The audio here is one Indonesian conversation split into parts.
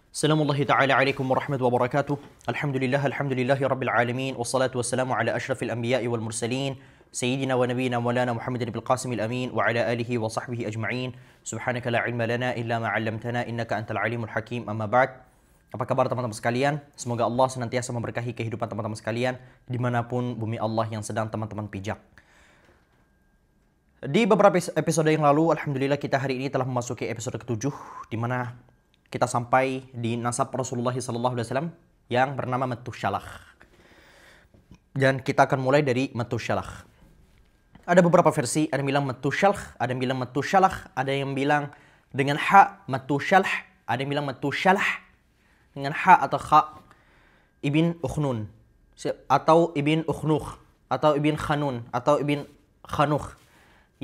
Assalamualaikum ta'ala warahmatullahi wabarakatuh. Alhamdulillahi rabbil alamin. Wassalatu wassalamu ala ashrafil anbiya'i wal mursalin. Sayyidina wa nabiyina maulana Muhammadin bil qasimil amin. Wa ala alihi wa sahbihi ajma'in. Subhanaka la ilma lana illa ma 'allamtana innaka antal alimul hakim. Amma ba'd. Apa kabar teman-teman sekalian? Semoga Allah senantiasa memberkahi kehidupan teman-teman sekalian dimanapun bumi Allah yang sedang teman-teman pijak. Di beberapa episode yang lalu, alhamdulillah kita hari ini telah memasuki episode ke-7 di mana kita sampai di nasab Rasulullah SAW yang bernama Matusyalah. Dan kita akan mulai dari Matusyalah. Ada beberapa versi, ada yang bilang Matusyalah, ada yang bilang Matusyalah, ada yang bilang dengan ha Matusyalah, ada yang bilang Matusyalah dengan ha atau kha ibn Ukhnun atau ibn Ukhnuh atau ibn Khanun atau ibn Khanuh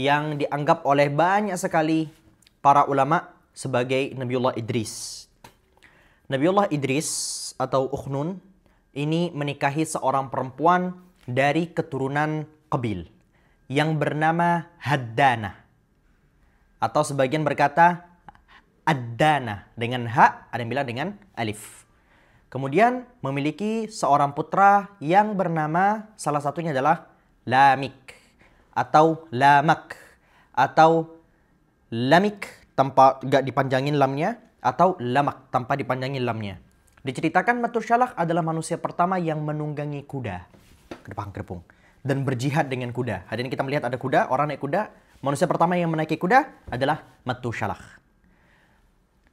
yang dianggap oleh banyak sekali para ulama sebagai Nabiullah Idris. Nabiullah Idris atau Ukhnun ini menikahi seorang perempuan dari keturunan Qabil yang bernama Haddana. Atau sebagian berkata Addana dengan ha, ada yang bilang dengan alif. Kemudian memiliki seorang putra yang bernama salah satunya adalah Lamik atau Lamak atau Lamik tanpa gak dipanjangin lamnya atau Lamak tanpa dipanjangin lamnya. Diceritakan Matusyalah adalah manusia pertama yang menunggangi kuda gerpung dan berjihad dengan kuda. Hari ini kita melihat ada kuda, orang naik kuda. Manusia pertama yang menaiki kuda adalah Matusyalah.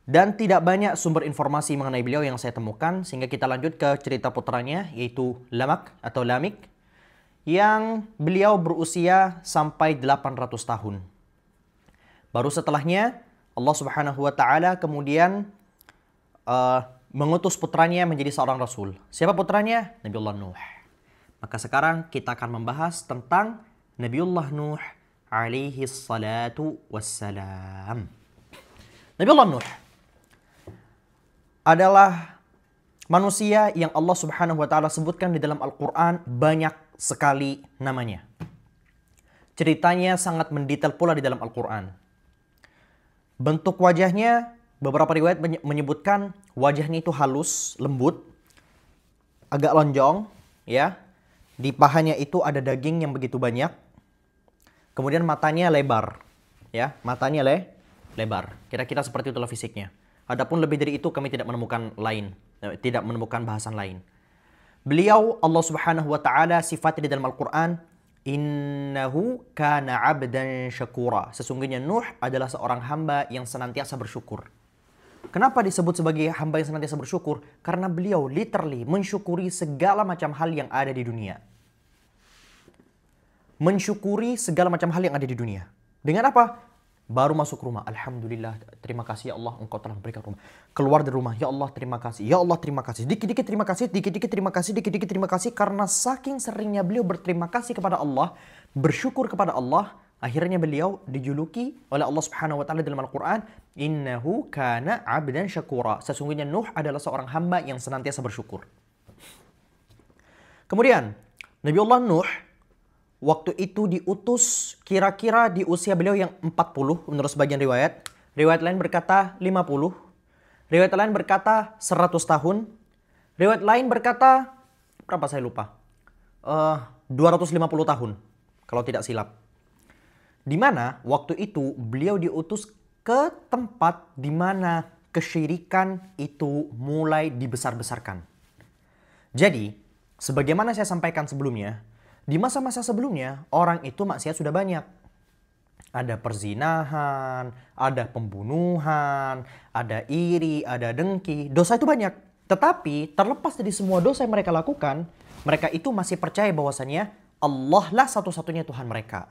Dan tidak banyak sumber informasi mengenai beliau yang saya temukan, sehingga kita lanjut ke cerita putranya, yaitu Lamak atau Lamik, yang beliau berusia sampai 800 tahun. Baru setelahnya Allah Subhanahu wa taala kemudian mengutus putranya menjadi seorang rasul. Siapa putranya? Nabiullah Nuh. Maka sekarang kita akan membahas tentang Nabiullah Nuh alaihi salatu wassalam. Nabiullah Nuh adalah manusia yang Allah Subhanahu wa taala sebutkan di dalam Al-Qur'an banyak sekali namanya. Ceritanya sangat mendetail pula di dalam Al-Qur'an. Bentuk wajahnya, beberapa riwayat menyebutkan wajahnya itu halus, lembut, agak lonjong, ya. Di pahanya itu ada daging yang begitu banyak. Kemudian matanya lebar, ya, matanya lebar. Kira-kira seperti itulah fisiknya. Adapun lebih dari itu kami tidak menemukan bahasan lain. Beliau Allah Subhanahu wa taala sifatnya di dalam Al-Qur'an, innahu kana 'abdan syakura. Sesungguhnya Nuh adalah seorang hamba yang senantiasa bersyukur. Kenapa disebut sebagai hamba yang senantiasa bersyukur? Karena beliau literally mensyukuri segala macam hal yang ada di dunia. Mensyukuri segala macam hal yang ada di dunia. Dengan apa? Baru masuk rumah, alhamdulillah, terima kasih ya Allah, engkau telah memberikan rumah. Keluar dari rumah, ya Allah terima kasih, ya Allah terima kasih. Dikit-dikit terima kasih, dikit-dikit terima kasih, dikit-dikit terima kasih. Karena saking seringnya beliau berterima kasih kepada Allah, bersyukur kepada Allah, akhirnya beliau dijuluki oleh Allah Subhanahu wa taala dalam Al-Qur'an, innahu kana 'abdan syakura. Sesungguhnya Nuh adalah seorang hamba yang senantiasa bersyukur. Kemudian Nabiullah Nuh waktu itu diutus kira-kira di usia beliau yang 40 menurut sebagian riwayat. Riwayat lain berkata 50. Riwayat lain berkata 100 tahun. Riwayat lain berkata, berapa saya lupa. 250 tahun kalau tidak silap. Di mana waktu itu beliau diutus ke tempat di mana kesyirikan itu mulai dibesar-besarkan. Jadi, sebagaimana saya sampaikan sebelumnya, di masa-masa sebelumnya, orang itu maksiat sudah banyak. Ada perzinahan, ada pembunuhan, ada iri, ada dengki. Dosa itu banyak. Tetapi terlepas dari semua dosa yang mereka lakukan, mereka itu masih percaya bahwasannya Allah lah satu-satunya Tuhan mereka.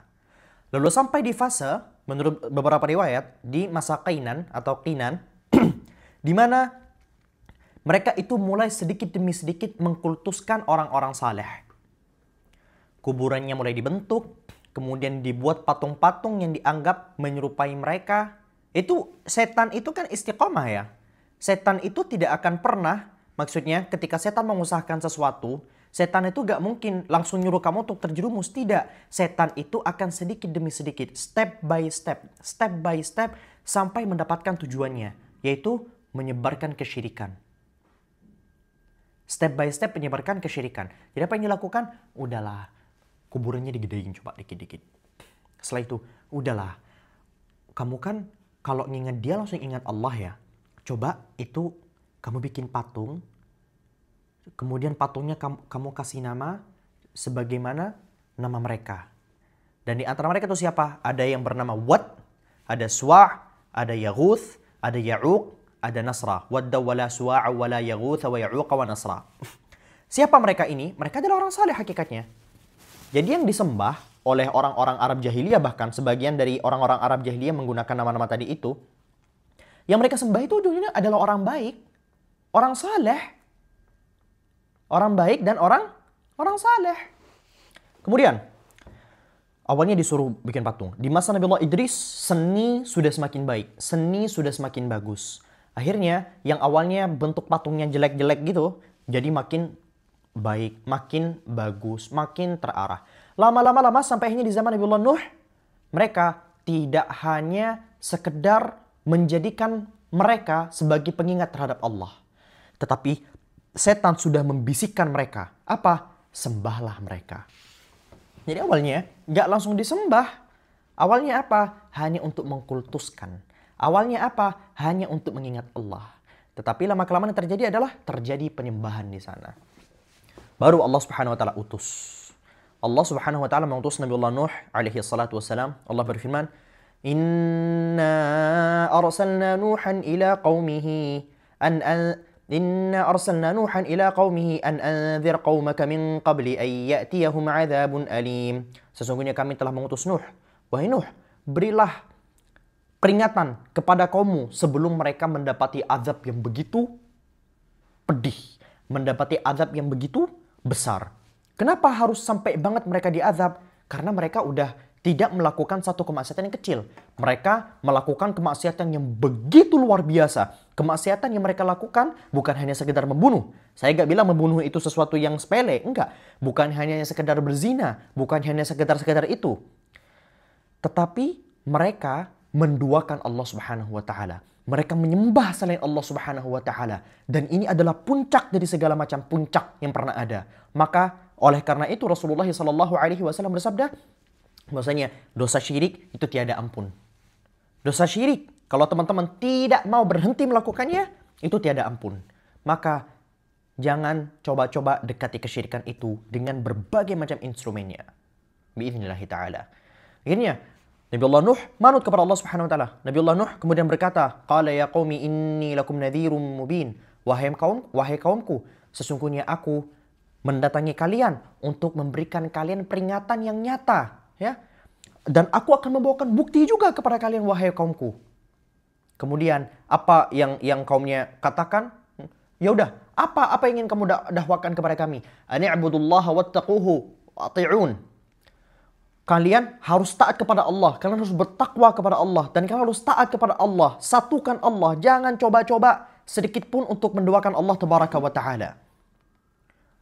Lalu sampai di fase, menurut beberapa riwayat, di masa Qainan atau Qinan, di mana mereka itu mulai sedikit demi sedikit mengkultuskan orang-orang saleh. Kuburannya mulai dibentuk, kemudian dibuat patung-patung yang dianggap menyerupai mereka. Itu setan itu kan istiqomah ya. Setan itu tidak akan pernah, maksudnya ketika setan mengusahakan sesuatu, setan itu gak mungkin langsung nyuruh kamu untuk terjerumus. Tidak, setan itu akan sedikit demi sedikit, step by step, sampai mendapatkan tujuannya. Yaitu menyebarkan kesyirikan. Step by step menyebarkan kesyirikan. Jadi apa yang dilakukan? Udahlah, kuburannya digedein coba dikit-dikit. Setelah itu, udahlah, kamu kan kalau ngingat dia langsung ingat Allah ya. Coba itu kamu bikin patung, kemudian patungnya kamu kasih nama sebagaimana nama mereka. Dan di antara mereka itu siapa? Ada yang bernama Wad, ada Suwa', ada Yaghuth, ada Ya'uq, ada Nasra. Wadda wala Suwa'a wala Yaghuth wa Ya'uqa wa Nasra. Siapa mereka ini? Mereka adalah orang saleh hakikatnya. Jadi yang disembah oleh orang-orang Arab jahiliyah, bahkan sebagian dari orang-orang Arab jahiliyah menggunakan nama-nama tadi itu, yang mereka sembah itu ujungnya adalah orang baik, orang saleh. Orang baik dan orang saleh. Kemudian, awalnya disuruh bikin patung. Di masa Nabi Allah Idris, seni sudah semakin baik. Seni sudah semakin bagus. Akhirnya, yang awalnya bentuk patungnya jelek-jelek gitu, jadi makin baik, makin bagus, makin terarah. Lama-lama sampai akhirnya di zaman Nabi Allah Nuh, mereka tidak hanya sekedar menjadikan mereka sebagai pengingat terhadap Allah. Tetapi setan sudah membisikkan mereka. Apa? Sembahlah mereka. Jadi awalnya nggak langsung disembah. Awalnya apa? Hanya untuk mengkultuskan. Awalnya apa? Hanya untuk mengingat Allah. Tetapi lama-kelamaan yang terjadi adalah terjadi penyembahan di sana. Baru Allah Subhanahu wa taala utus. Allah Subhanahu wa taala mengutus Nabi Allah Nuh alaihi salatu wassalam. Allah berfirman, "Inna arsalna Nuhan ila qaumihi Inna arsalna Nuhan ila qaumihi an anzir qaumaka min qabli an ya'tiyahum 'adzabun alim." Sesungguhnya kami telah mengutus Nuh. Wahai Nuh, berilah peringatan kepada kaummu sebelum mereka mendapati azab yang begitu pedih, mendapati azab yang begitu besar. Kenapa harus sampai banget mereka diazab? Karena mereka udah tidak melakukan satu kemaksiatan yang kecil. Mereka melakukan kemaksiatan yang begitu luar biasa. Kemaksiatan yang mereka lakukan bukan hanya sekedar membunuh. Saya gak bilang membunuh itu sesuatu yang sepele. Enggak. Bukan hanya sekedar berzina. Bukan hanya sekedar itu. Tetapi mereka menduakan Allah Subhanahu wa taala. Mereka menyembah selain Allah Subhanahu wa taala, dan ini adalah puncak dari segala macam puncak yang pernah ada. Maka oleh karena itu Rasulullah sallallahu alaihi wasallam bersabda bahwasanya dosa syirik itu tiada ampun. Dosa syirik kalau teman-teman tidak mau berhenti melakukannya itu tiada ampun. Maka jangan coba-coba dekati kesyirikan itu dengan berbagai macam instrumennya. Biiznillah taala. Akhirnya Nabi Allah Nuh manut kepada Allah Subhanahu wa taala. Nabi Allah Nuh kemudian berkata, "Qala ya qaumi inni lakum nadhirum mubin." Wahai kaumku, sesungguhnya aku mendatangi kalian untuk memberikan kalian peringatan yang nyata, ya. Dan aku akan membawakan bukti juga kepada kalian wahai kaumku. Kemudian apa yang kaumnya katakan? Ya udah, apa yang ingin kamu dakwakan kepada kami? Ani'budullaha wattaquhu ati'un. Kalian harus taat kepada Allah. Kalian harus bertakwa kepada Allah. Dan kalian harus taat kepada Allah. Satukan Allah. Jangan coba-coba sedikit pun untuk menduakan Allah Tabaraka wa Ta'ala.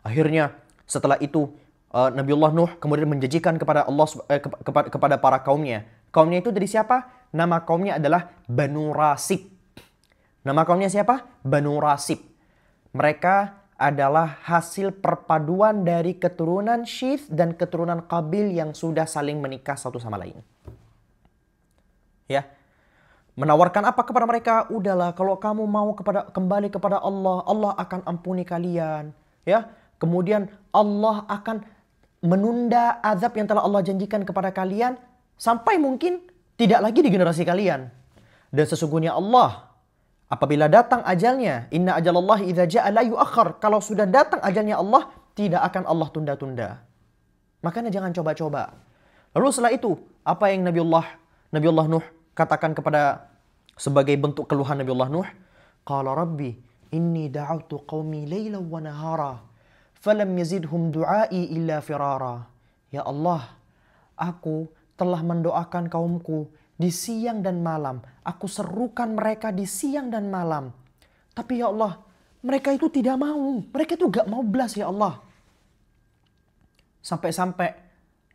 Akhirnya setelah itu Nabiullah Nuh kemudian menjanjikan kepada Allah kepada para kaumnya. Kaumnya itu dari siapa? Nama kaumnya adalah Banu Rasib. Nama kaumnya siapa? Banu Rasib. Mereka adalah hasil perpaduan dari keturunan Syith dan keturunan Qabil yang sudah saling menikah satu sama lain. Ya. Menawarkan apa kepada mereka? Udahlah, kalau kamu mau kembali kepada Allah, Allah akan ampuni kalian. Ya. Kemudian Allah akan menunda azab yang telah Allah janjikan kepada kalian sampai mungkin tidak lagi di generasi kalian. Dan sesungguhnya Allah, apabila datang ajalnya, inna ajalallahi idza jaa la yuakhkhar. Kalau sudah datang ajalnya Allah, tidak akan Allah tunda-tunda. Makanya jangan coba-coba. Lalu setelah itu, apa yang Nabiullah Nuh katakan kepada sebagai bentuk keluhan Nabiullah Nuh? Qala rabbi inni da'awtu qaumi laylan wa nahara falam yazidhum du'ai illa firara. Ya Allah, aku telah mendoakan kaumku di siang dan malam. Aku serukan mereka di siang dan malam. Tapi ya Allah, mereka itu tidak mau. Mereka itu gak mau belas ya Allah. Sampai-sampai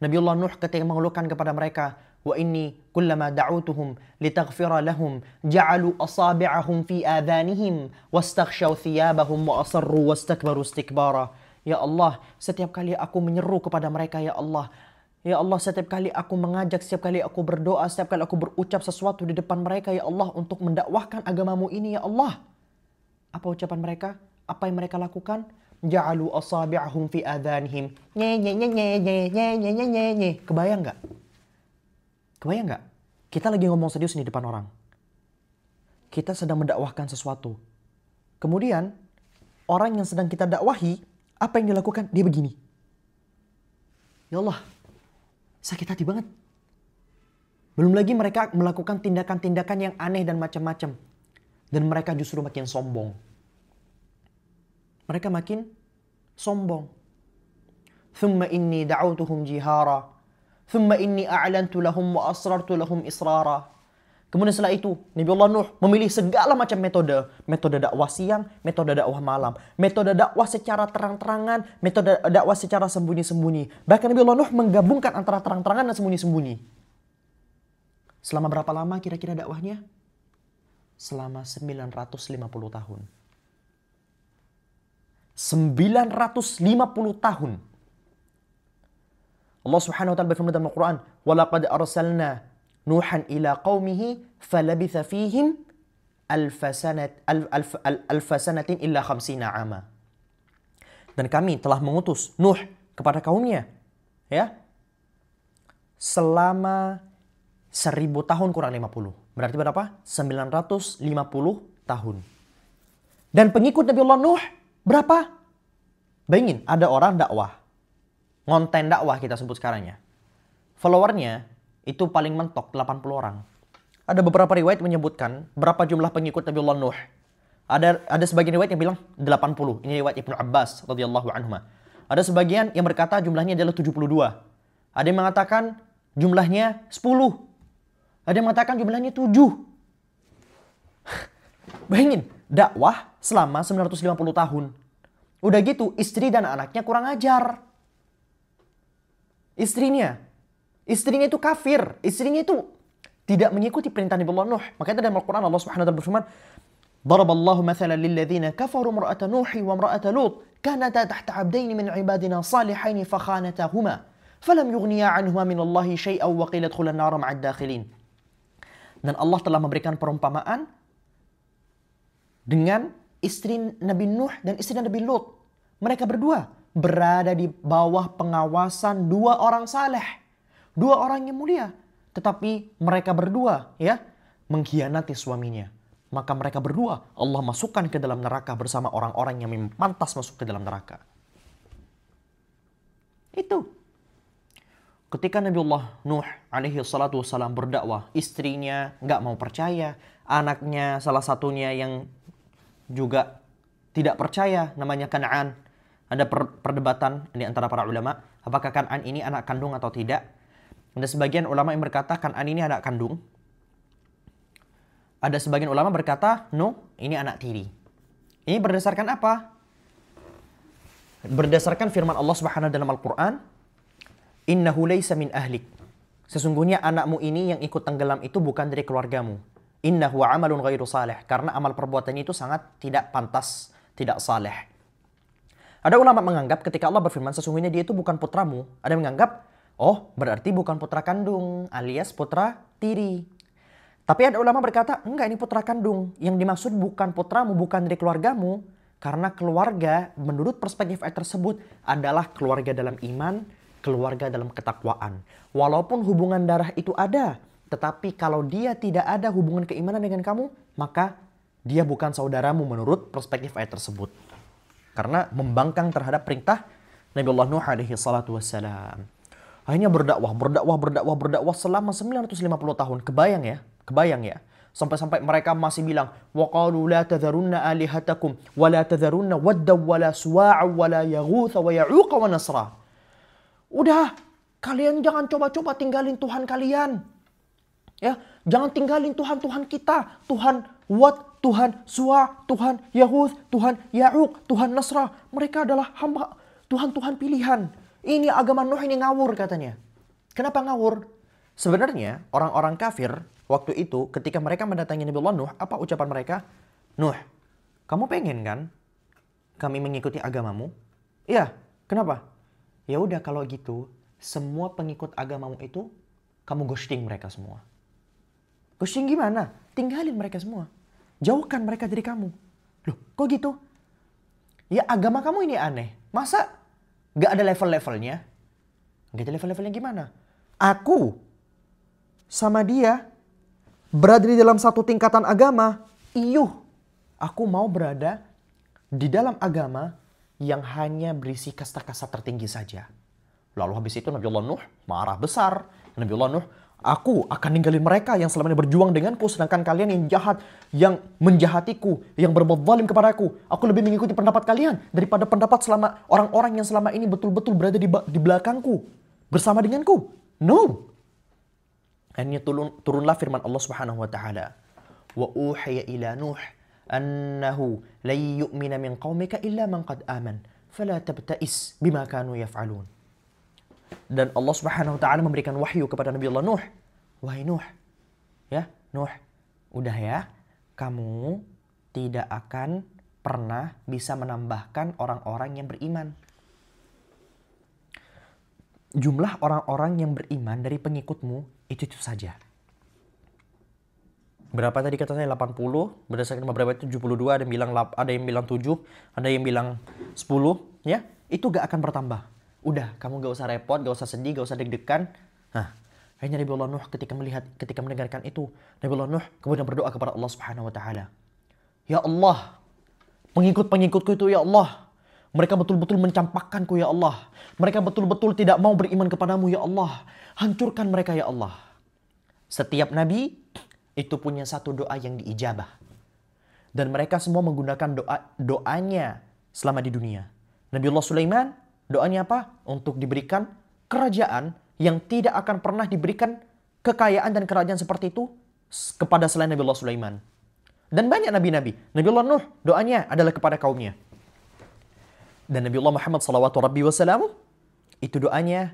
Nabiullah Nuh ketika mengeluhkan kepada mereka, Wa inni kullama da'utuhum litaghfira lahum ja'alu asabi'ahum fi adhanihim wastaghshaw thiyabahum wa asarru wastakbaru istikbara. Ya Allah, setiap kali aku menyeru kepada mereka, ya Allah, ya Allah, setiap kali aku mengajak, setiap kali aku berdoa, setiap kali aku berucap sesuatu di depan mereka, ya Allah, untuk mendakwahkan agamamu ini, ya Allah. Apa ucapan mereka? Apa yang mereka lakukan? Ja'alu asabi'ahum fi adhanihim. Kebayang nggak? Kebayang nggak? Kita lagi ngomong serius nih depan orang. Kita sedang mendakwahkan sesuatu. Kemudian, orang yang sedang kita dakwahi, apa yang dilakukan? Dia begini. Ya Allah, sakit hati banget. Belum lagi mereka melakukan tindakan-tindakan yang aneh dan macam-macam. Dan mereka justru makin sombong. Mereka makin sombong. Thumma inni da'autuhum jihara. Thumma inni a'lantu lahum wa asrartu lahum israra. Kemudian setelah itu, Nabi Allah Nuh memilih segala macam metode. Metode dakwah siang, metode dakwah malam. Metode dakwah secara terang-terangan, metode dakwah secara sembunyi-sembunyi. Bahkan Nabi Allah Nuh menggabungkan antara terang-terangan dan sembunyi-sembunyi. Selama berapa lama kira-kira dakwahnya? Selama 950 tahun. 950 tahun. Allah Subhanahu wa taala berfirman dalam Al-Qur'an, "Wa laqad arsalna Nuhan ila qaumihi falabitha fihim alfasanatin illa khamsina ama." Dan kami telah mengutus Nuh kepada kaumnya, ya, selama 1000 tahun kurang 50. Berarti berapa? 950 tahun. Dan pengikut Nabi Allah Nuh berapa? Bayangin, ada orang dakwah. Ngonten dakwah kita sebut sekarang ya. Followernya itu paling mentok 80 orang. Ada beberapa riwayat menyebutkan berapa jumlah pengikut Nabi Allah Nuh. Ada sebagian riwayat yang bilang 80. Ini riwayat Ibnu Abbas radhiyallahu anhu. Ada sebagian yang berkata jumlahnya adalah 72. Ada yang mengatakan jumlahnya 10. Ada yang mengatakan jumlahnya 7. Bayangin, dakwah selama 950 tahun. Udah gitu, istri dan anaknya kurang ajar. Istrinya itu kafir. Istrinya itu tidak mengikuti perintah Nabi Allah Nuh. Makanya dalam Al-Quran Allah Subhanahu wa taala berfirman, "Daraballahu mathalan lilladzina kafaru imra'ata Nuhi wa imra'ata Lut, kanata tahta 'abdaini min 'ibadina salihaini fakhanatahuma, falam yughniya 'anhuma min Allahi syai'an wa qila adkhulan nar ma'ad dakhilin." Dan Allah telah memberikan perumpamaan dengan istri Nabi Nuh dan istri Nabi Lut. Mereka berdua berada di bawah pengawasan dua orang saleh, dua orang yang mulia. Tetapi mereka berdua ya mengkhianati suaminya. Maka mereka berdua Allah masukkan ke dalam neraka bersama orang-orang yang memang pantas masuk ke dalam neraka. Itu. Ketika Nabi Allah Nuh alaihi salatu wassalam berdakwah, istrinya nggak mau percaya, anaknya salah satunya yang juga tidak percaya, namanya Kan'an. Ada perdebatan di antara para ulama, apakah Kan'an ini anak kandung atau tidak. Ada sebagian ulama yang berkata Kan'an ini anak kandung. Ada sebagian ulama berkata, no, ini anak tiri. Ini berdasarkan apa? Berdasarkan firman Allah Subhanahu dalam Al-Quran, "Innahu laysa min ahlik." Sesungguhnya anakmu ini yang ikut tenggelam itu bukan dari keluargamu. Innahu amalun ghairu salih. Karena amal perbuatannya itu sangat tidak pantas, tidak saleh. Ada ulama menganggap ketika Allah berfirman sesungguhnya dia itu bukan putramu, ada yang menganggap, oh berarti bukan putra kandung alias putra tiri. Tapi ada ulama berkata, enggak, ini putra kandung. Yang dimaksud bukan putramu, bukan dari keluargamu. Karena keluarga menurut perspektif ayat tersebut adalah keluarga dalam iman, keluarga dalam ketakwaan. Walaupun hubungan darah itu ada, tetapi kalau dia tidak ada hubungan keimanan dengan kamu, maka dia bukan saudaramu menurut perspektif ayat tersebut. Karena membangkang terhadap perintah Nabi Allah Nuh alaihi salatu wassalam. Akhirnya berdakwah selama 950 tahun. Kebayang ya. Sampai-sampai mereka masih bilang, wa qalu la tadharunna alihatakum wa la tadharunna wadda wa la suwa'a wa la yaghutha wa ya'uqa wa nasra. Udah, kalian jangan coba-coba tinggalin Tuhan kalian. Ya, jangan tinggalin Tuhan-Tuhan kita. Tuhan Wat, Tuhan Suwa, Tuhan Yahud, Tuhan Ya'uq, Tuhan Nasra. Mereka adalah hamba Tuhan-Tuhan pilihan. Ini agama Nuh ini ngawur katanya. Kenapa ngawur? Sebenarnya orang-orang kafir waktu itu ketika mereka mendatangi Nabi Allah Nuh, apa ucapan mereka? Nuh, kamu pengen kan kami mengikuti agamamu? Iya, kenapa? Ya udah kalau gitu, semua pengikut agamamu itu kamu ghosting mereka semua. Ghosting gimana? Tinggalin mereka semua. Jauhkan mereka dari kamu. Loh, kok gitu? Ya agama kamu ini aneh. Masa gak ada level-levelnya? Gak ada level-levelnya gimana? Aku sama dia berada di dalam satu tingkatan agama. Iyuh, aku mau berada di dalam agama yang hanya berisi kasta-kasta tertinggi saja. Lalu habis itu Nabi Allah Nuh marah besar. Nabi Allah Nuh, aku akan ninggalin mereka yang selama ini berjuang denganku, sedangkan kalian yang jahat, yang menjahatiku, yang berbuat zalim kepadaku. Aku lebih mengikuti pendapat kalian daripada pendapat selama orang-orang yang selama ini betul-betul berada di belakangku, bersama denganku. No. Akhirnya turunlah firman Allah Subhanahu wa taala. Wa uhiya ila Nuh annahu la yu'mina min qaumika illa man qad aman fala tabta'is bima kanu yaf'alun. Dan Allah Subhanahu wa taala memberikan wahyu kepada Nabi Allah Nuh. Wahai Nuh, ya, Nuh, udah ya, kamu tidak akan pernah bisa menambahkan orang-orang yang beriman. Jumlah orang-orang yang beriman dari pengikutmu itu saja. Berapa tadi kata saya? 80, berdasarkan beberapa itu 72, ada yang bilang 7, ada yang bilang 10, ya. Itu gak akan bertambah. Udah, kamu gak usah repot, gak usah sedih, gak usah deg-degan. Nah, akhirnya Nabi Allah Nuh ketika mendengarkan itu, Nabi Allah Nuh kemudian berdoa kepada Allah Subhanahu wa taala. Ya Allah, pengikut-pengikutku itu ya Allah, mereka betul-betul mencampakkanku ya Allah. Mereka betul-betul tidak mau beriman kepadamu ya Allah. Hancurkan mereka ya Allah. Setiap nabi itu punya satu doa yang diijabah. Dan mereka semua menggunakan doanya selama di dunia. Nabi Allah Sulaiman, doanya apa? Untuk diberikan kerajaan yang tidak akan pernah diberikan kekayaan dan kerajaan seperti itu kepada selain Nabi Allah Sulaiman. Dan banyak nabi-nabi. Nabi Allah Nuh, doanya adalah kepada kaumnya. Dan Nabi Allah Muhammad SAW, itu doanya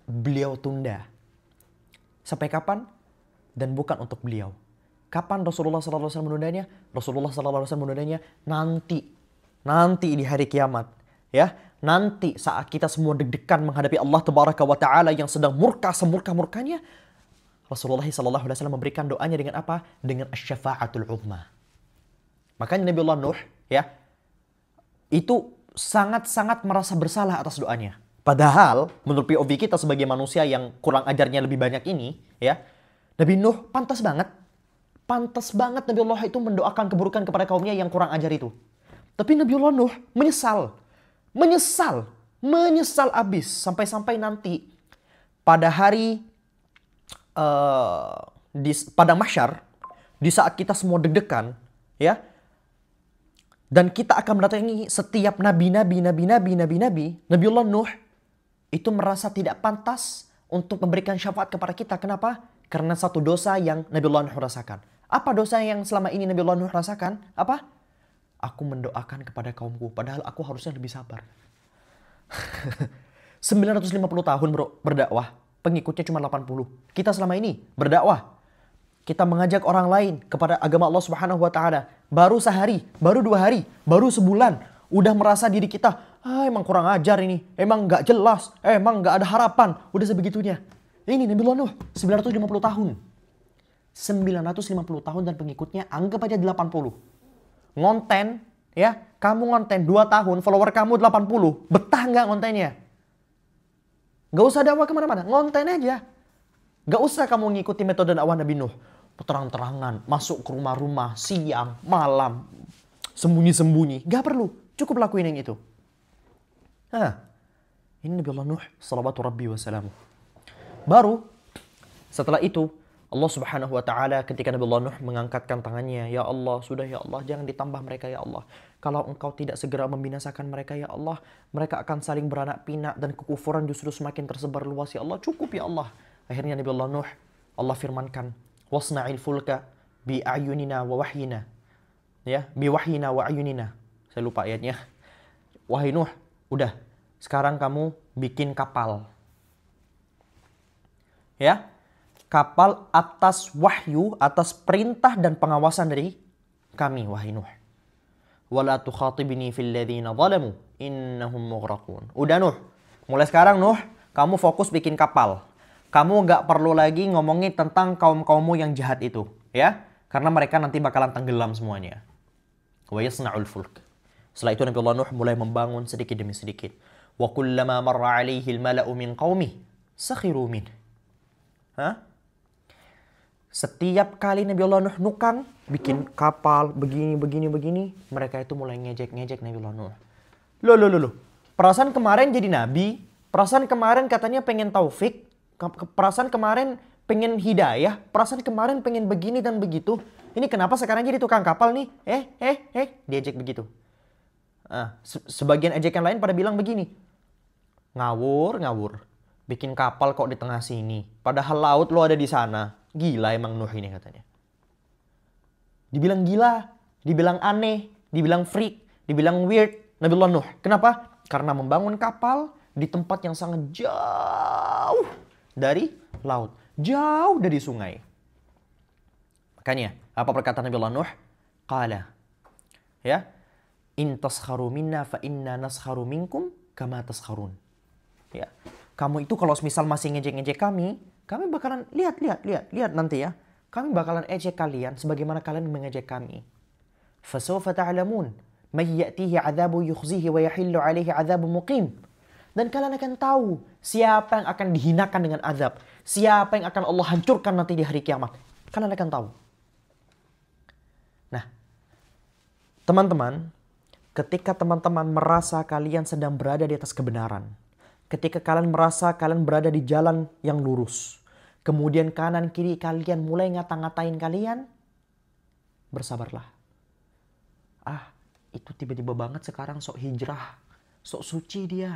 beliau tunda. Sampai kapan? Dan bukan untuk beliau. Kapan Rasulullah SAW menundanya? Rasulullah SAW menundanya nanti di hari kiamat, ya. Nanti saat kita semua deg-degan menghadapi Allah Tabaraka wa Ta'ala yang sedang murka semurka-murkanya, Rasulullah SAW memberikan doanya dengan apa? Dengan asy-syafa'atul 'uzma. Makanya Nabi Allah Nuh, ya, itu sangat-sangat merasa bersalah atas doanya. Padahal menurut POV kita sebagai manusia yang kurang ajarnya lebih banyak ini, ya, Nabi Nuh pantas banget Nabi Allah itu mendoakan keburukan kepada kaumnya yang kurang ajar itu. Tapi Nabi Allah Nuh menyesal abis sampai-sampai nanti pada hari pada mahsyar, di saat kita semua deg-degan, ya, dan kita akan mendatangi setiap nabi, Nabi Allah Nuh itu merasa tidak pantas untuk memberikan syafaat kepada kita. Kenapa? Karena satu dosa yang Nabi Allah Nuh rasakan. Apa dosa yang selama ini Nabi Allah Nuh rasakan? Apa? Aku mendoakan kepada kaumku, padahal aku harusnya lebih sabar. 950 tahun berdakwah, pengikutnya cuma 80. Kita selama ini berdakwah, kita mengajak orang lain kepada agama Allah Subhanahu wa taala. Baru sehari, baru 2 hari, baru sebulan, udah merasa diri kita, emang kurang ajar ini, emang gak jelas, emang gak ada harapan, udah sebegitunya. Ini Nabi Allah Nuh, 950 tahun. 950 tahun dan pengikutnya anggap aja 80. Ngonten, ya, kamu ngonten 2 tahun, follower kamu 80. Betah nggak ngontennya? Gak usah dakwah kemana-mana, ngonten aja. Gak usah kamu ngikuti metode dakwah Nabi Nuh. Terang-terangan, masuk ke rumah-rumah, siang, malam, sembunyi-sembunyi. Gak perlu, cukup lakuin yang itu. Ini Nabi Allah Nuh, salawatu rabbi wassalamu. Baru, setelah itu, Allah Subhanahu wa taala ketika Nabi Allah Nuh mengangkatkan tangannya, ya Allah, sudah ya Allah, jangan ditambah mereka ya Allah. Kalau engkau tidak segera membinasakan mereka ya Allah, mereka akan saling beranak pinak dan kekufuran justru semakin tersebar luas ya Allah. Cukup ya Allah. Akhirnya Nabi Allah Nuh, Allah firmankan, wasna'il fulka bi ayunina wa wahyina. Ya, bi wahyina wa ayunina. Saya lupa ayatnya. Wahai Nuh, udah, sekarang kamu bikin kapal. Ya. kapal atas wahyu, atas perintah dan pengawasan dari kami, wahai Nuh. Wala tukhatibni fil ladzina zalamu innahum mughraqun. Udah Nuh, mulai sekarang Nuh, kamu fokus bikin kapal. Kamu nggak perlu lagi ngomongin tentang kaum-kaummu yang jahat itu, ya. Karena mereka nanti bakalan tenggelam semuanya. Wa yasna'ul fulk. Setelah itu Nabi Allah Nuh mulai membangun sedikit demi sedikit. Wa kullama marra 'alaihi al-mala'u min qaumih sakhiru min. Setiap kali Nabi Allah Nuh nukang bikin kapal begini, mereka itu mulai ngejek Nabi Allah Nuh. Loh. Perasaan kemarin jadi nabi, perasaan kemarin katanya pengen taufik, perasaan kemarin pengen hidayah, perasaan kemarin pengen begini dan begitu. Ini kenapa sekarang jadi tukang kapal nih? Diejek begitu. Sebagian ejekan lain pada bilang begini. Ngawur. Bikin kapal kok di tengah sini. Padahal laut lo ada di sana. Gila emang Nuh ini katanya. Dibilang gila, dibilang aneh, dibilang freak, dibilang weird. Nabi Allah Nuh. Kenapa? Karena membangun kapal di tempat yang sangat jauh dari laut. Jauh dari sungai. Makanya, apa perkataan Nabi Allah Nuh? Qala. Ya. In taskharu minna fa inna naskharu minkum kama taskharun. Ya. Kamu itu kalau misal masih ngejek-ngejek kami bakalan lihat nanti ya. Kami bakalan ejek kalian sebagaimana kalian mengejek kami. Fasawfa ta'lamun may ya'tihi 'adzabu yukhzihi wa yahillu 'alaihi 'adzabu muqim. Dan kalian akan tahu siapa yang akan dihinakan dengan azab, siapa yang akan Allah hancurkan nanti di hari kiamat. Kalian akan tahu. Nah, teman-teman, ketika teman-teman merasa kalian sedang berada di atas kebenaran, ketika kalian merasa kalian berada di jalan yang lurus, kemudian kanan kiri kalian mulai ngata-ngatain kalian, bersabarlah. Itu tiba-tiba banget sekarang sok hijrah, sok suci dia.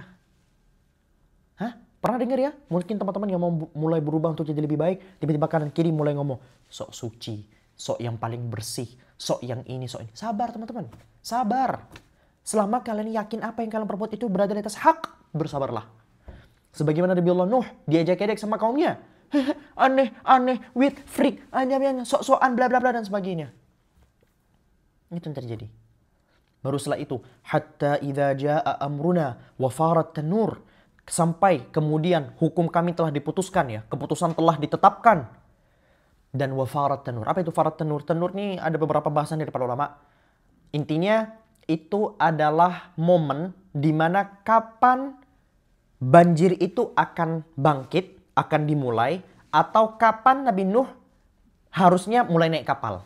Pernah dengar ya? Mungkin teman-teman yang mau mulai berubah untuk jadi lebih baik, tiba-tiba kanan kiri mulai ngomong, sok suci, sok yang paling bersih, sok yang ini, sok ini. Sabar teman-teman, sabar. Selama kalian yakin apa yang kalian perbuat itu berada di atas hak, bersabarlah. Sebagaimana Nabi Allah Nuh diajak-ajak sama kaumnya. Aneh, with freak, sok-sokan, bla bla bla dan sebagainya. Itu yang terjadi. Baru setelah itu, hatta idza jaa amruna wa farat tanur, sampai kemudian hukum kami telah diputuskan ya, keputusan telah ditetapkan. Dan wa farat tanur. Apa itu farat tanur? Tanur ini ada beberapa bahasan dari para ulama. Intinya itu adalah momen di mana kapan banjir itu akan bangkit, akan dimulai, atau kapan Nabi Nuh harusnya mulai naik kapal.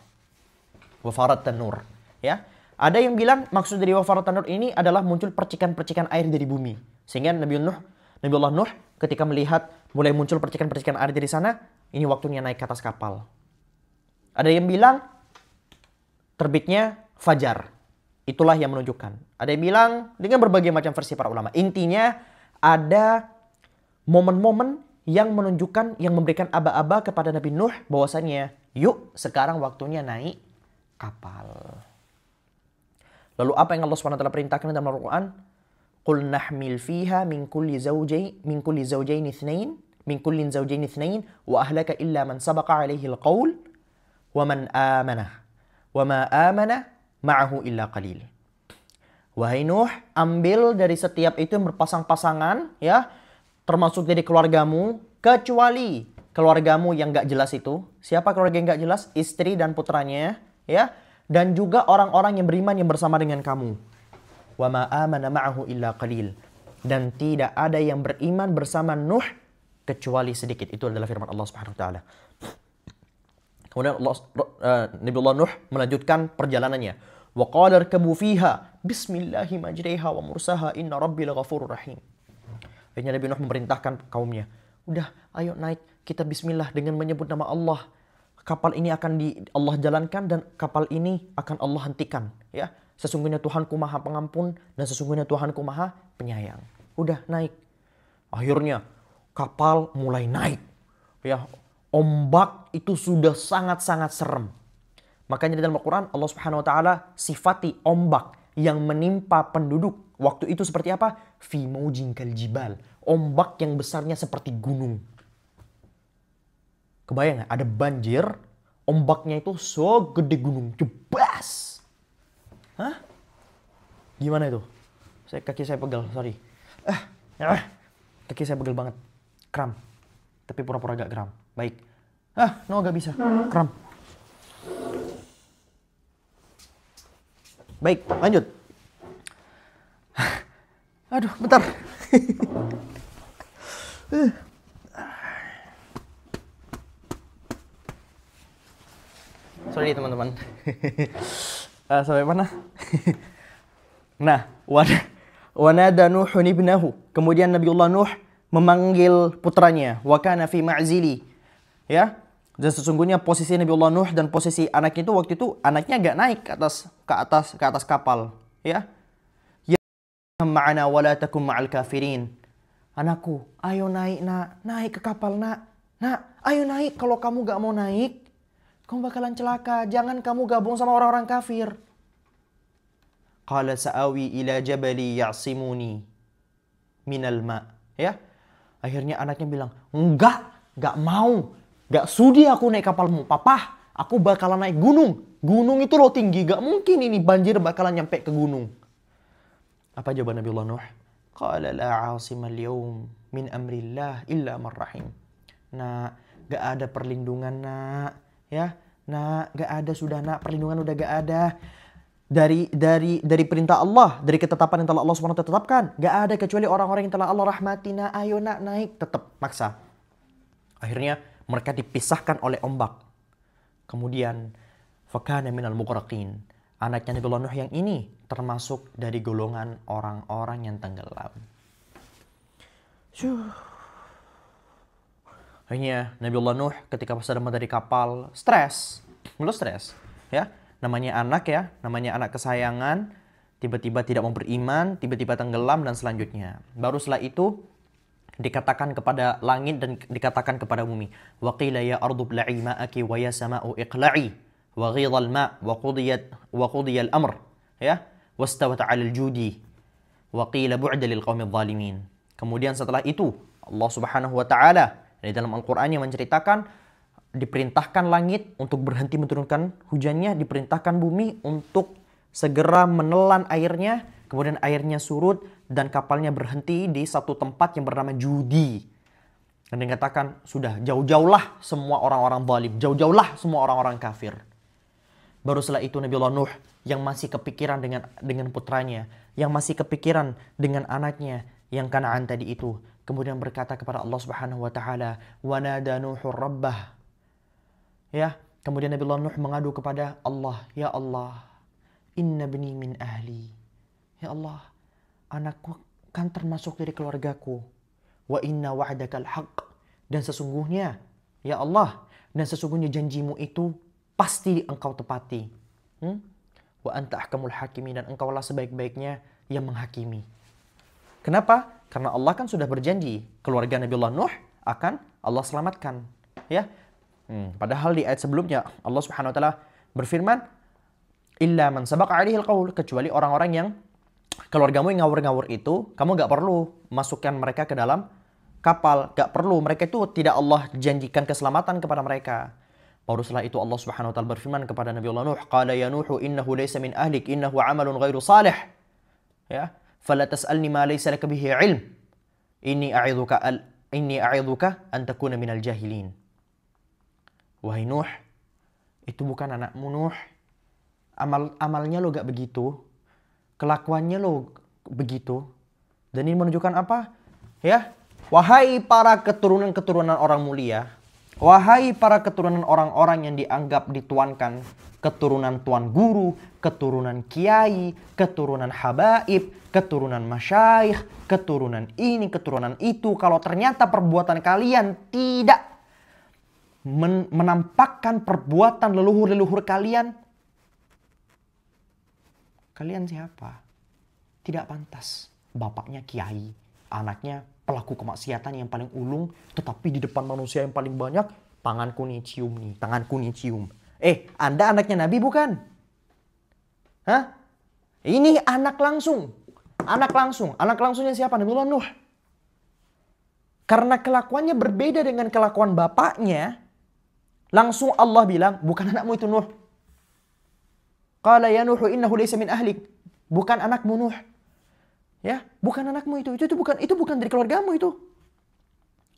Wafarat tanur. Ya. Ada yang bilang maksud dari wafarat tanur ini adalah muncul percikan-percikan air dari bumi. Sehingga Nabi Allah Nuh ketika melihat mulai muncul percikan-percikan air dari sana, ini waktunya naik ke atas kapal. Ada yang bilang terbitnya fajar. Itulah yang menunjukkan. Ada yang bilang dengan berbagai macam versi para ulama. Intinya ada momen-momen yang menunjukkan, yang memberikan aba-aba kepada Nabi Nuh bahwasanya yuk sekarang waktunya naik kapal. Lalu apa yang Allah SWT perintahkan dalam Al-Quran? Qul nahmil fiha min kulli zawjayn ithnain wa ahlaka illa man sabaqa alaihi al-qawl wa man amanah wa ma amana ma'ahu illa qalil. Wahai Nuh, ambil dari setiap itu yang berpasang-pasangan, ya, termasuk dari keluargamu, kecuali keluargamu yang gak jelas itu. Siapa keluarga yang gak jelas? Istri dan putranya, ya, dan juga orang-orang yang beriman yang bersama dengan kamu. Wa ma amana ma'ahu illa qalil. Dan tidak ada yang beriman bersama Nuh kecuali sedikit. Itu adalah firman Allah Subhanahu wa taala. Kemudian Nabi Allah Nuh melanjutkan perjalanannya. Wa qala irkabu fiha bismillahi majriha wa mursaha inna rabbi laghafurur rahim. Akhirnya Nabi Nuh memerintahkan kaumnya, udah ayo naik, kita bismillah dengan menyebut nama Allah. Kapal ini akan Allah jalankan dan kapal ini akan Allah hentikan, ya. Sesungguhnya Tuhanku Maha Pengampun dan sesungguhnya Tuhanku Maha Penyayang. Udah naik. Akhirnya kapal mulai naik. Ya, ombak itu sudah sangat-sangat serem. Makanya di dalam Al-Quran Allah Subhanahu wa taala sifati ombak yang menimpa penduduk waktu itu seperti apa? Fi maujin kal jibal. Ombak yang besarnya seperti gunung. Kebayang nggak? Ada banjir, ombaknya itu segede gunung, jebas. Hah? Gimana itu? Kaki saya pegel, sorry. Kaki saya pegel banget. Kram. Tapi pura-pura gak kram. Baik. No, gak bisa. Kram. Baik, lanjut. Aduh, bentar. Sorry teman-teman. Sampai mana? Nah, wanada Nuhun ibnahu. Kemudian Nabiullah Nuh memanggil putranya. Wa kana fi ma'zili. Ya. Dan sesungguhnya posisi Nabiullah Nuh dan posisi anaknya itu waktu itu anaknya agak naik ke atas kapal, ya. Ya ma'ana wa la takum ma'al kafirin. Anakku, ayo naik nak, naik ke kapal nak. Nak, ayo naik. Kalau kamu gak mau naik, kamu bakalan celaka. Jangan kamu gabung sama orang-orang kafir. Qala sa'awi ila jabali ya'simuni minal ma. Ya. Akhirnya anaknya bilang, enggak mau. Gak sudi aku naik kapalmu. Papa, aku bakalan naik gunung. Gunung itu loh tinggi. Gak mungkin ini banjir bakalan nyampe ke gunung. Apa jawaban Nabiullah Nuh? Qala la 'asimal yawm min amrillah illa man rahim. Nak, gak ada perlindungan nak. Ya, nak, gak ada sudah nak. Perlindungan udah gak ada. Dari perintah Allah, dari ketetapan yang telah Allah SWT tetapkan. Gak ada kecuali orang-orang yang telah Allah rahmati. Nah, ayo nak naik. Tetap maksa. Akhirnya mereka dipisahkan oleh ombak. Kemudian fakana minal mughraqin. Anaknya Nabiullah Nuh yang ini termasuk dari golongan orang-orang yang tenggelam. Akhirnya Nabiullah Nuh ketika sedang dari kapal stres. Ya. Namanya anak ya, namanya anak kesayangan, tiba-tiba tidak mau beriman, tiba-tiba tenggelam dan selanjutnya. Baru setelah itu dikatakan kepada langit dan dikatakan kepada bumi, wa qila ya ardu bla'i ma'aki wa ya sama'u iqla'i wa ghidha al-ma' wa qudiya al-amr, ya, wastawat 'ala al-judi wa qila bu'da lil qaumidh dhalimin. Kemudian setelah itu Allah Subhanahu wa taala di dalam Al-Qur'annya menceritakan diperintahkan langit untuk berhenti menurunkan hujannya, diperintahkan bumi untuk segera menelan airnya, kemudian airnya surut dan kapalnya berhenti di satu tempat yang bernama Judi. Dan dikatakan sudah jauh-jauhlah semua orang-orang zalim, jauh-jauhlah semua orang-orang kafir. Baru setelah itu Nabiullah Nuh yang masih kepikiran dengan putranya, yang masih kepikiran dengan anaknya yang Kanaan tadi itu, kemudian berkata kepada Allah Subhanahu wa taala, "Wa nada Nuhur rabbah." Ya, kemudian Nabiullah Nuh mengadu kepada Allah, "Ya Allah, inna bni min ahli." Ya Allah, anakku kan termasuk dari keluargaku. Wa inna wa'dakal haqq. Dan sesungguhnya, ya Allah, dan sesungguhnya janjimu itu pasti engkau tepati. Wa anta ahkamul hakimin, dan engkaulah sebaik-baiknya yang menghakimi. Kenapa? Karena Allah kan sudah berjanji keluarga Nabiullah Nuh akan Allah selamatkan. Ya. Padahal di ayat sebelumnya Allah Subhanahu wa taala berfirman, illa man sabaqa alaihi alqaul, kecuali orang-orang yang keluargamu yang ngawur-ngawur itu, kamu gak perlu masukkan mereka ke dalam kapal, gak perlu, mereka itu tidak Allah janjikan keselamatan kepada mereka. Baru setelah itu Allah Subhanahu wa taala berfirman kepada Nabiullah Nuh, qala ya Nuhu innahu laysa min ahlik innahu amalun ghairu salih. Ya, fala tas'alni ma laysa laka bihi ilm. Inni a'idzuka an takuna minal jahilin. Wahai Nuh, itu bukan anakmu Nuh. Amalnya lo gak begitu. Kelakuannya lo begitu. Dan ini menunjukkan apa? Ya, wahai para keturunan-keturunan orang mulia, wahai para keturunan orang-orang yang dianggap dituankan, keturunan tuan guru, keturunan kiai, keturunan habaib, keturunan masyayikh, keturunan ini, keturunan itu, kalau ternyata perbuatan kalian tidak menampakkan perbuatan leluhur-leluhur kalian, kalian siapa? Tidak pantas. Bapaknya kiai, anaknya pelaku kemaksiatan yang paling ulung, tetapi di depan manusia yang paling banyak, tanganku nih cium nih, tanganku nih cium. Anda anaknya Nabi bukan? Hah? Ini anak langsung. Anak langsungnya siapa? Nabiullah Nuh. Karena kelakuannya berbeda dengan kelakuan bapaknya, Langsung Allah bilang, bukan anakmu itu Nuh. Qala ya Nuh innahu laysa min ahlik. Bukan anakmu Nuh. Ya, bukan anakmu itu. Itu bukan dari keluargamu itu.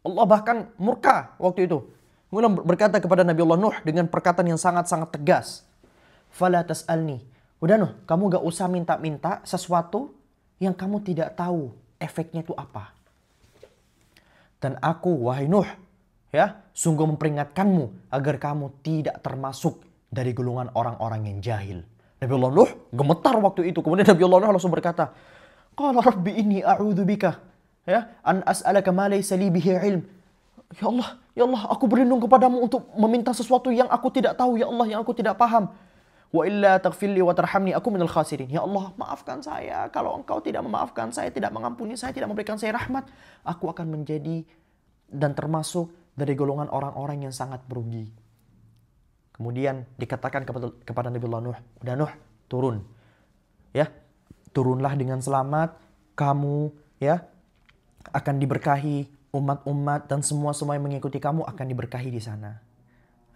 Allah bahkan murka waktu itu. Kemudian berkata kepada Nabi Allah Nuh dengan perkataan yang sangat-sangat tegas. Fala tas'alni. Udah Nuh, kamu gak usah minta-minta sesuatu yang kamu tidak tahu efeknya itu apa. Dan aku, wahai Nuh, ya, sungguh memperingatkanmu agar kamu tidak termasuk dari golongan orang-orang yang jahil. Nabi Allah Nuh gemetar waktu itu. Kemudian Nabi Allah Nuh langsung berkata, Qala Rabbi inni a'udzu bika ya an as'alaka ma laysa li bihi ilm. Ya Allah, aku berlindung kepadamu untuk meminta sesuatu yang aku tidak tahu, ya Allah, yang aku tidak paham. Wa illa taghfirli wa tarhamni aku minal khasirin. Ya Allah, maafkan saya. Kalau Engkau tidak memaafkan saya, tidak mengampuni saya, tidak memberikan saya rahmat, aku akan menjadi dan termasuk dari golongan orang-orang yang sangat merugi. Kemudian dikatakan kepada Nabi Allah Nuh, udah Nuh, turun. Ya, turunlah dengan selamat, kamu ya akan diberkahi, umat-umat dan semua yang mengikuti kamu akan diberkahi di sana.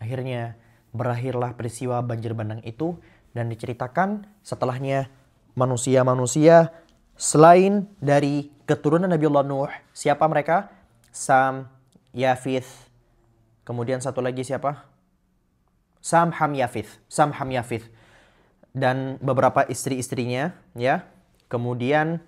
Akhirnya berakhirlah peristiwa banjir bandang itu dan diceritakan setelahnya manusia-manusia selain dari keturunan Nabi Allah Nuh, siapa mereka? Sam, Yafith, kemudian satu lagi siapa? Sam, Ham, Yafith. Dan beberapa istri-istrinya, ya. Kemudian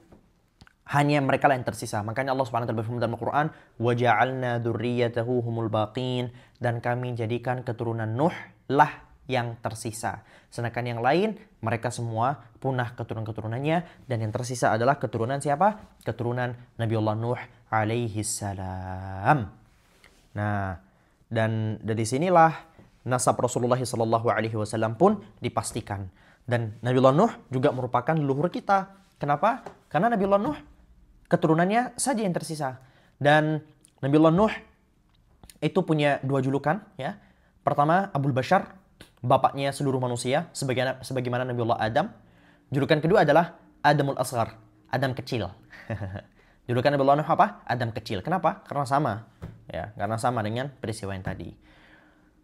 hanya mereka lah yang tersisa. Makanya Allah Subhanahu wa taala berfirman dalam Al-Qur'an, "Wa ja'alna dzurriyyatahu humul baqin." Dan kami jadikan keturunan Nuh lah yang tersisa. Sedangkan yang lain, mereka semua punah keturunan-keturunannya. Dan yang tersisa adalah keturunan siapa? Keturunan Nabiullah Nuh alaihi salam. Nah, dan dari sinilah nasab Rasulullah SAW pun dipastikan. Dan Nabiullah Nuh juga merupakan leluhur kita. Kenapa? Karena Nabiullah Nuh keturunannya saja yang tersisa. Dan Nabiullah Nuh itu punya dua julukan, ya. Pertama, Abul Bashar, bapaknya seluruh manusia, sebagaimana Nabiullah Adam. Julukan kedua adalah Adamul Asghar, Adam kecil. Julukan Nabiullah Nuh apa? Adam kecil. Kenapa? Karena sama. Ya, karena sama dengan peristiwa yang tadi.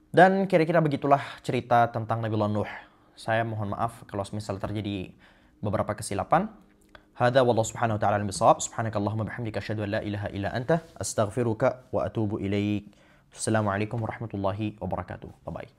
Dan kira-kira begitulah cerita tentang Nabiullah Nuh. Saya mohon maaf kalau misal terjadi beberapa kesilapan. Hada wallahu subhanahu wa ta'ala al-bisawab. Subhanakallahumma bihamdika asyhadu an la ilaha illa anta astaghfiruka wa atubu ilaik. Assalamualaikum warahmatullahi wabarakatuh. Bye bye.